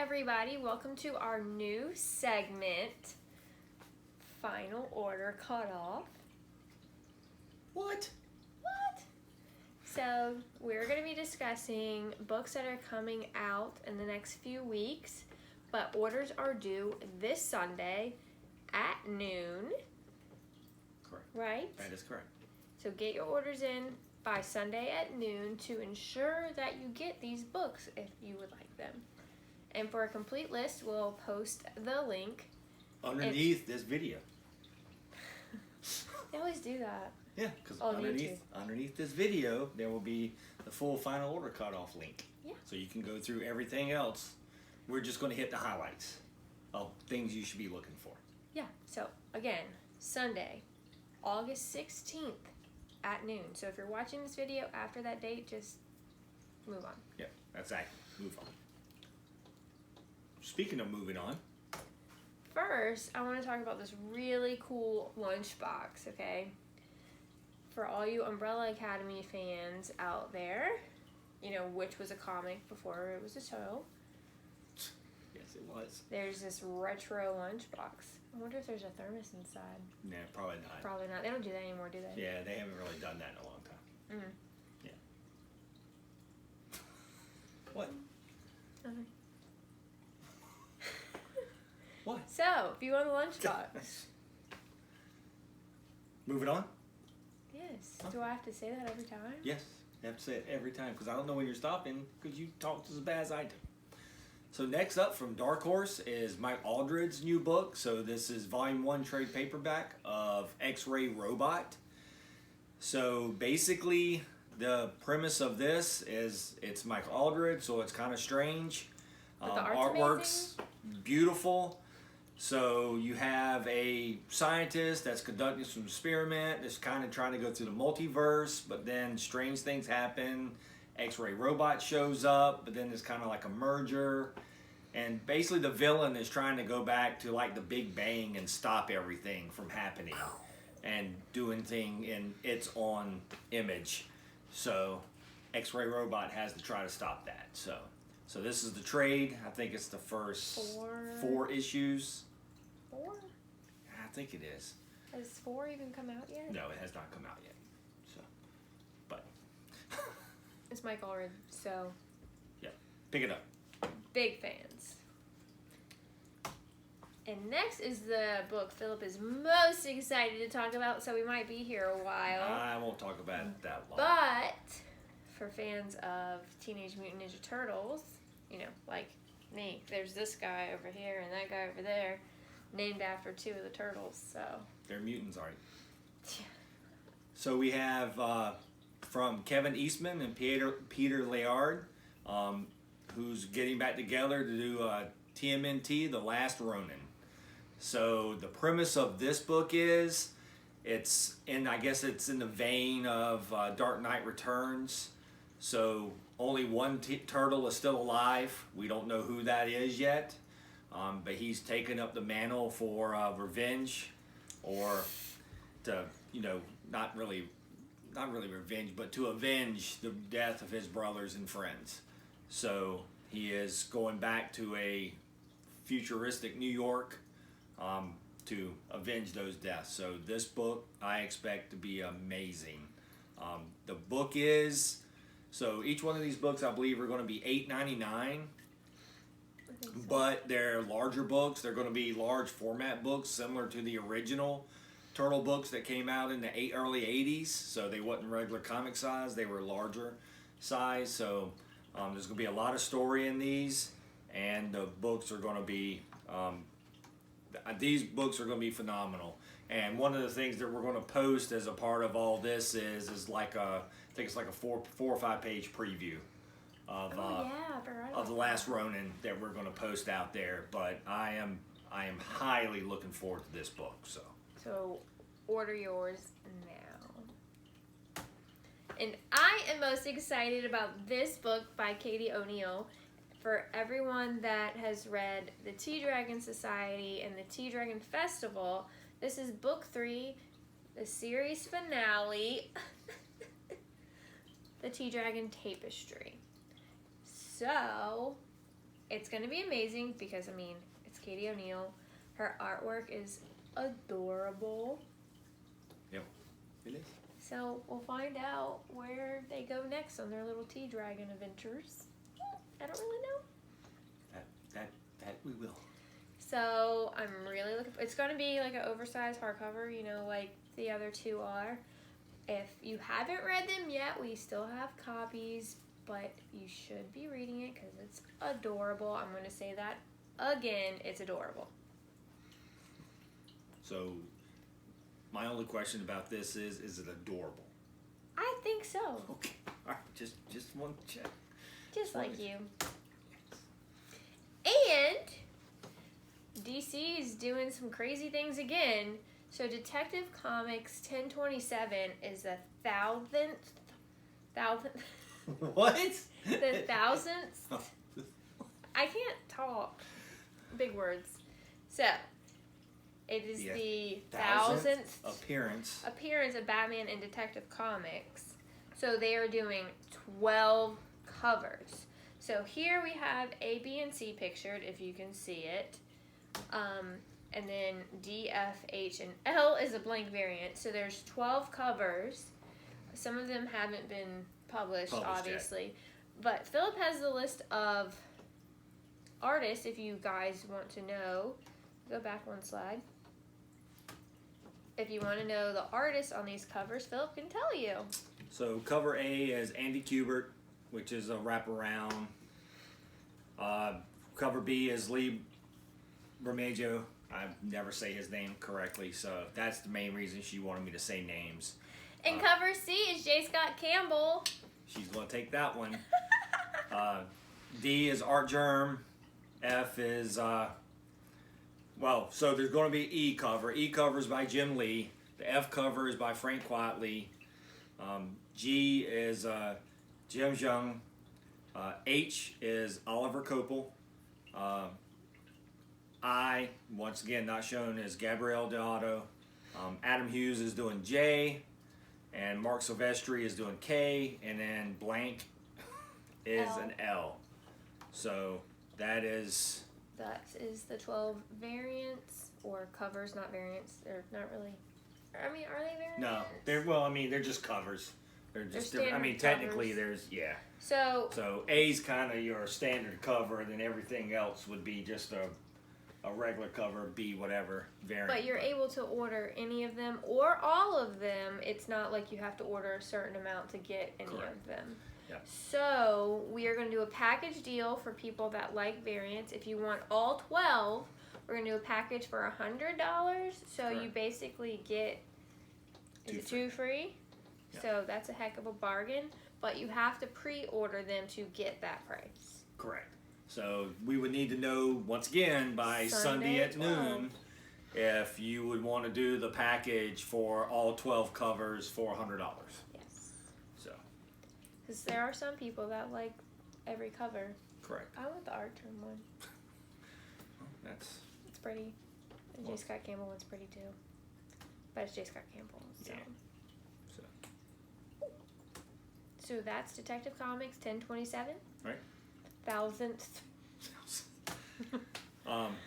everybody. Welcome to our new segment, Final Order Cutoff. What? So, we're going to be discussing books that are coming out in the next few weeks, but orders are due this Sunday at noon. Correct. Right? That is correct. So, get your orders in by Sunday at noon to ensure that you get these books if you would like them. And for a complete list, we'll post the link Underneath this video. They always do that. Yeah, because On underneath this video, there will be the full Final Order cutoff link. Yeah. So you can go through everything else. We're just going to hit the highlights of things you should be looking for. Yeah. So, again, Sunday, August 16th at noon. So if you're watching this video after that date, just move on. Yeah, that's it. Move on. Speaking of moving on. First, I want to talk about this really cool lunchbox, okay? For all you Umbrella Academy fans out there, you know, which was a comic before it was a show. Yes, it was. There's this retro lunchbox. I wonder if there's a thermos inside. Nah, probably not. Probably not. They don't do that anymore, do they? Yeah, they haven't really done that in a long time. Mm. Yeah. What? Okay. What? So, if you want a lunchbox. Moving on? Yes. Okay. Do I have to say that every time? Yes, you have to say it every time because I don't know when you're stopping because you talk as bad as I do. So next up from Dark Horse is Mike Aldridge's new book. So this is Volume 1 trade paperback of X-Ray Robot. So basically the premise of this is it's Mike Aldridge, so it's kind of strange. But the art's artwork's beautiful. So you have a scientist that's conducting some experiment that's kind of trying to go through the multiverse, but then strange things happen. X-Ray Robot shows up, but then there's kind of like a merger. And basically the villain is trying to go back to like the Big Bang and stop everything from happening and doing thing in its own image. So X-Ray Robot has to try to stop that. So this is the trade. I think it's the first four issues. 4? I think it is. Has 4 even come out yet? No, it has not come out yet. So, but It's Mike Allred, so yeah, pick it up. big fans. And next is the book Philip is most excited to talk about, so we might be here a while. I won't talk about it that long. But for fans of Teenage Mutant Ninja Turtles, you know, like me, there's this guy over here and that guy over there, named after 2 of the turtles, so. They're mutants, aren't Yeah. So we have from Kevin Eastman and Peter Laird, who's getting back together to do TMNT, The Last Ronin. So the premise of this book is, I guess it's in the vein of Dark Knight Returns. So only one turtle is still alive. We don't know who that is yet, but he's taken up the mantle for revenge, or to, you know, not really revenge, but to avenge the death of his brothers and friends. So he is going back to a futuristic New York to avenge those deaths. So this book I expect to be amazing. The book is, so each one of these books I believe are going to be $8.99, but they're larger books. They're going to be large format books similar to the original Turtle books that came out in the early 80s. So they wasn't regular comic size, they were larger size. So there's going to be a lot of story in these, and the books are going to be these books are going to be phenomenal. And one of the things that we're going to post as a part of all this is like I think it's like a 4 or 5 page preview of The Last Ronin that we're going to post out there. But I am highly looking forward to this book. So order yours now. And I am most excited about this book by Katie O'Neill. For everyone that has read the Tea Dragon Society and the Tea Dragon Festival, this is book 3, the series finale, the Tea Dragon Tapestry. So, it's going to be amazing because, I mean, it's Katie O'Neill. Her artwork is adorable. Yep, it is. So we'll find out where they go next on their little tea dragon adventures. I don't really know. That we will. So I'm really looking. It's going to be like an oversized hardcover, you know, like the other two are. If you haven't read them yet, we still have copies, but you should be reading it because it's adorable. I'm going to say that again. It's adorable. So, my only question about this is it adorable? I think so. Okay. All right. Just one check. Just like you. And DC is doing some crazy things again. So Detective Comics 1027 is the thousandth. What? The thousandth. I can't talk. Big words. So it is the thousandth appearance of Batman in Detective Comics. So they are doing 12 covers. So here we have A, B, and C pictured, if you can see it. And then D, F, H, and L is a blank variant. So there's 12 covers. Some of them haven't been published obviously. Yet. But Philip has the list of artists, if you guys want to know. Go back one slide. If you want to know the artists on these covers, Philip can tell you. So cover A is Andy Kubert, which is a wraparound. Cover B is Lee Bermejo. I never say his name correctly, so that's the main reason she wanted me to say names. And cover C is J. Scott Campbell. She's going to take that one. D is Art Germ. F is, so there's going to be E cover. E cover is by Jim Lee. The F cover is by Frank Quatley. G is Jim Jung. H is Oliver Kopel. I, once again not shown, is Gabrielle Deodato. Adam Hughes is doing J, and Mark Silvestri is doing K, and then blank is an L. So that is the 12 variants, or covers, not variants. They're not really. I mean, are they variants? No, they're just covers. They're just different. I mean, technically, covers. So A's kind of your standard cover, and then everything else would be just a regular cover, B whatever variant. But you're able to order any of them or all of them. It's not like you have to order a certain amount to get any of them. Yep. So we are going to do a package deal for people that like variants. If you want all 12, we're going to do a package for $100. So you basically get two free. Yep. So that's a heck of a bargain. But you have to pre-order them to get that price. Correct. So we would need to know, once again, by Sunday at noon, if you would want to do the package for all 12 covers for $100. Yes. So. Because there are some people that like every cover. Correct. I want the Art Term one. It's pretty. And J. Scott Campbell one's pretty too. But it's J. Scott Campbell. So. Yeah. So that's Detective Comics 1027. Right. Thousandth.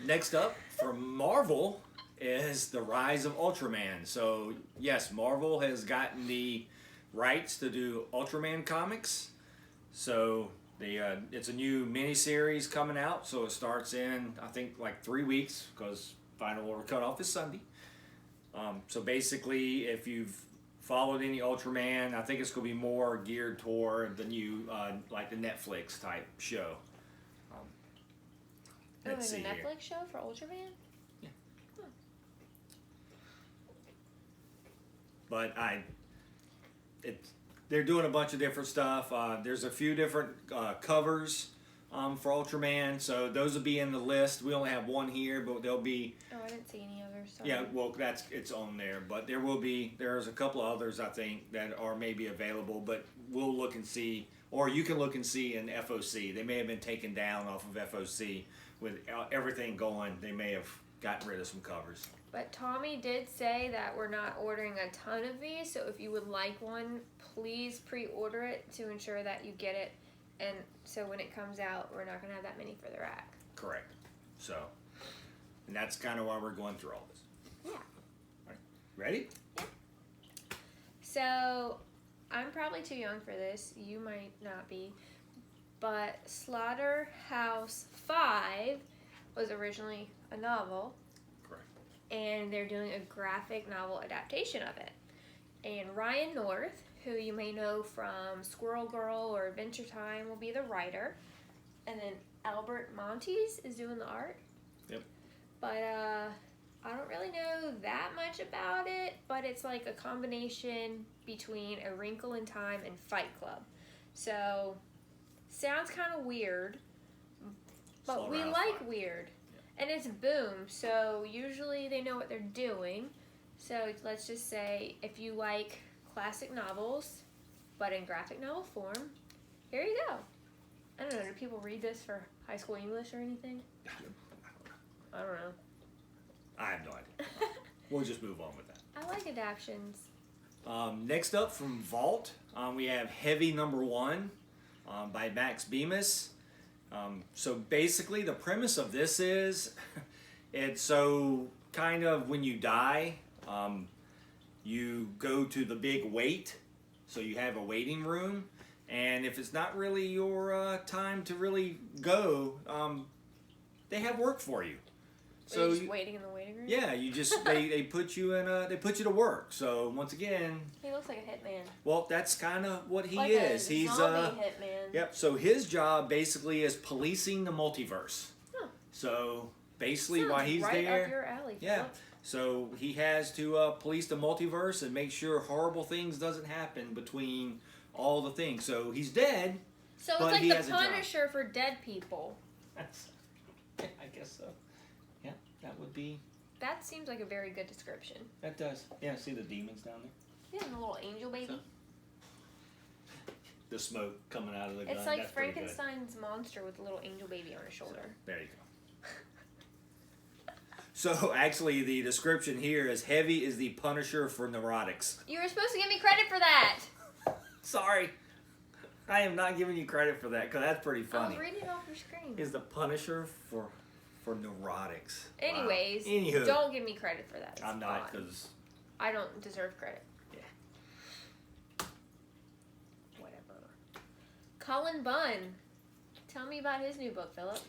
Next up from Marvel is the Rise of Ultraman. So yes, Marvel has gotten the rights to do Ultraman comics. So it's a new miniseries coming out. So it starts in, I think, like 3 weeks, because final order cutoff is Sunday. So basically, if you've followed any Ultraman, I think it's going to be more geared toward the new, like the Netflix type show. There's a Netflix show for Ultraman? Yeah. Huh. But they're doing a bunch of different stuff. There's a few different covers for Ultraman, so those will be in the list. We only have one here, but there'll be. Oh, I didn't see any others. Sorry. Yeah, well, it's on there, but there's a couple of others, I think, that are maybe available, but we'll look and see, or you can look and see in FOC. They may have been taken down off of FOC with everything going. They may have gotten rid of some covers. But Tommy did say that we're not ordering a ton of these, so if you would like one, please pre-order it to ensure that you get it And so when it comes out, we're not going to have that many for the rack. Correct. So, and that's kind of why we're going through all this. Yeah. All right. Ready? Yeah. So, I'm probably too young for this. You might not be. But Slaughterhouse 5 was originally a novel. Correct. And they're doing a graphic novel adaptation of it. And Ryan North, who you may know from Squirrel Girl or Adventure Time, will be the writer. And then Albert Montes is doing the art. Yep. But I don't really know that much about it, but it's like a combination between A Wrinkle in Time and Fight Club. So, sounds kind of weird, but we like weird. Yeah. And it's Boom, so usually they know what they're doing. So let's just say if you like classic novels, but in graphic novel form, here you go. I don't know, do people read this for high school English or anything? I don't know. I have no idea. We'll just move on with that. I like adaptions. Next up from Vault, we have Heavy #1 by Max Bemis. So basically the premise of this is, it's so kind of when you die, you go to the big wait, so you have a waiting room, and if it's not really your time to really go, they have work for you. So you're just waiting in the waiting room? Yeah, you just they put you in they put you to work. So once again, he looks like a hitman. Well, that's kind of what he like is. He's zombie hitman. Yep. So his job basically is policing the multiverse. Huh. So basically, sounds while he's right there, up your alley, yeah. Philip. So he has to police the multiverse and make sure horrible things doesn't happen between all the things. So he's dead. So it's but like he the has Punisher for dead people. Yeah, I guess so. Yeah, that would be. That seems like a very good description. That does. Yeah, see the demons down there? Yeah, and the little angel baby. So, the smoke coming out of the gun. It's like that's pretty good. Frankenstein's monster with a little angel baby on his shoulder. So, there you go. So actually the description here is Heavy is the Punisher for neurotics. You were supposed to give me credit for that. Sorry. I am not giving you credit for that because that's pretty funny. I was reading it off your screen. Is the Punisher for neurotics. Anyways, wow. Anywho, don't give me credit for that. It's I'm not because I don't deserve credit. Yeah. Whatever. Colin Bunn. Tell me about his new book, Philip.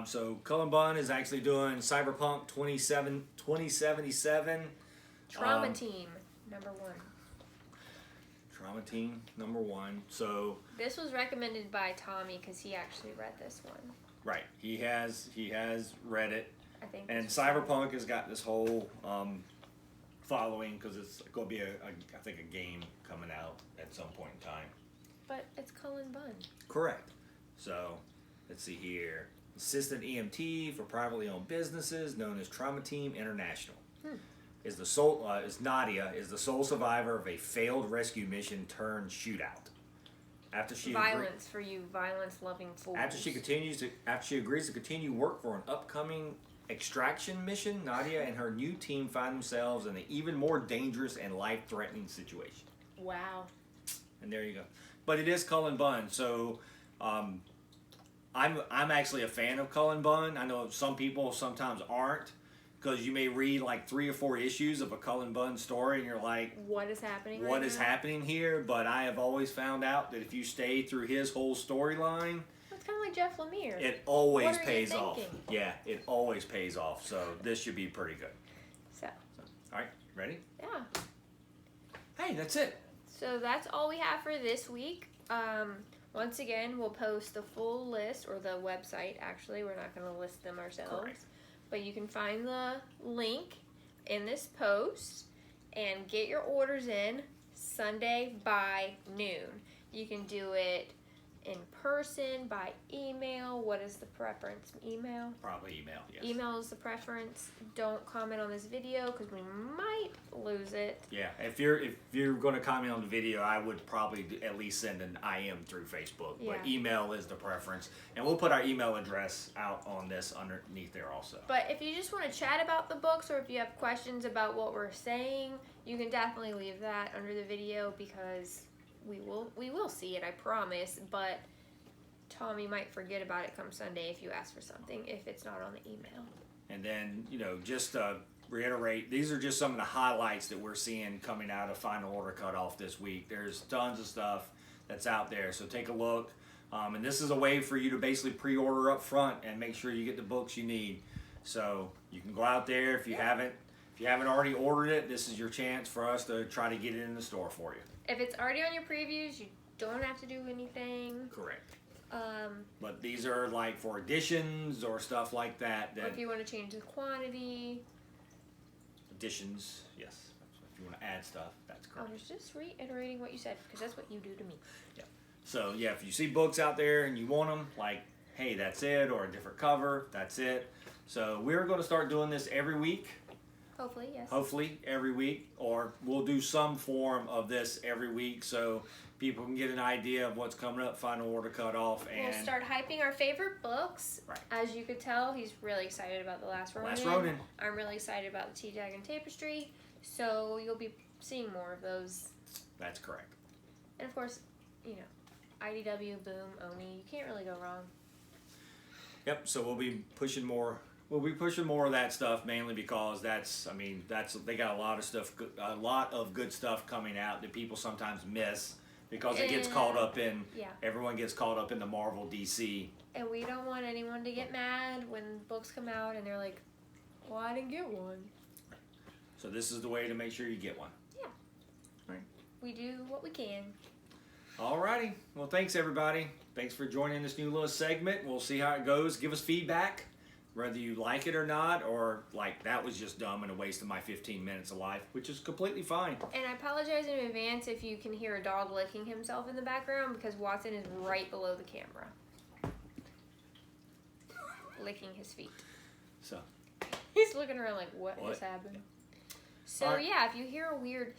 So Cullen Bunn is actually doing Cyberpunk 2077. Trauma Team #1. Trauma Team #1. So this was recommended by Tommy because he actually read this one. Right, he has read it. I think. And Cyberpunk has got this whole following because it's going to be I think a game coming out at some point in time. But it's Cullen Bunn. Correct. So let's see here. Assistant EMT for privately owned businesses, known as Trauma Team International, is Nadia is the sole survivor of a failed rescue mission turned shootout. After she for you violence-loving fools. After she agrees to continue work for an upcoming extraction mission, Nadia and her new team find themselves in an even more dangerous and life-threatening situation. Wow. And there you go. But it is Cullen Bunn, so. I'm actually a fan of Cullen Bunn. I know some people sometimes aren't because you may read like 3 or 4 issues of a Cullen Bunn story and you're like, what is happening? What is happening here? But I have always found out that if you stay through his whole storyline, it's kind of like Jeff Lemire. It always pays off. Yeah, it always pays off. So this should be pretty good. So all right, ready? Yeah. Hey, that's it. So that's all we have for this week. Once again, we'll post the full list, or the website, actually. We're not going to list them ourselves. Correct. But you can find the link in this post and get your orders in Sunday by noon. You can do it in person, by email. What is the preference? Email? Probably email, yes. Email is the preference. Don't comment on this video because we might lose it. Yeah, if you're going to comment on the video, I would probably at least send an IM through Facebook. Yeah. But email is the preference. And we'll put our email address out on this underneath there also. But if you just want to chat about the books, or if you have questions about what we're saying, you can definitely leave that under the video because we will see it, I promise, but Tommy might forget about it come Sunday if you ask for something, if it's not on the email. And then, just to reiterate, these are just some of the highlights that we're seeing coming out of Final Order Cutoff this week. There's tons of stuff that's out there, so take a look. And this is a way for you to basically pre-order up front and make sure you get the books you need. So you can go out there if you haven't already ordered it. This is your chance for us to try to get it in the store for you. If it's already on your previews, you don't have to do anything. Correct. But these are like for additions or stuff like that. Or if you want to change the quantity. Additions, yes. If you want to add stuff, that's correct. I was just reiterating what you said because that's what you do to me. Yeah. So yeah, if you see books out there and you want them, like, hey, that's it, or a different cover, that's it. So we're going to start doing this every week. Hopefully, yes. Hopefully every week, or we'll do some form of this every week so people can get an idea of what's coming up, Final Order Cutoff. And we'll start hyping our favorite books. Right. As you could tell, he's really excited about The Last Ronin. Last Ronin. I'm really excited about the T-Tag and Tapestry. So you'll be seeing more of those. That's correct. And of course, IDW, Boom, Oni. You can't really go wrong. Yep. So we'll be pushing more. We'll be pushing more of that stuff mainly because they got a lot of stuff, a lot of good stuff coming out that people sometimes miss because it gets caught up in. Yeah. Everyone gets caught up in the Marvel DC. And we don't want anyone to get mad when books come out and they're like, "Well, I didn't get one." So this is the way to make sure you get one. Yeah. Right. We do what we can. Alrighty. Well, thanks everybody. Thanks for joining this new little segment. We'll see how it goes. Give us feedback, whether you like it or not, or like that was just dumb and a waste of my 15 minutes of life, which is completely fine. And I apologize in advance if you can hear a dog licking himself in the background because Watson is right below the camera. Licking his feet. So. He's looking around like, what has happened? So Right. yeah, if you hear a weird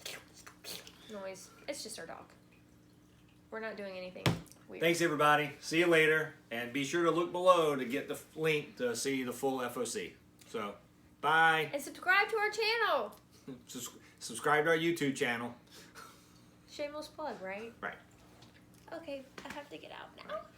noise, it's just our dog. We're not doing anything weird. Thanks everybody. See you later. And be sure to look below to get the link to see the full FOC. So, bye. And subscribe to our channel. Subscribe to our YouTube channel. Shameless plug, right? Right. Okay, I have to get out now.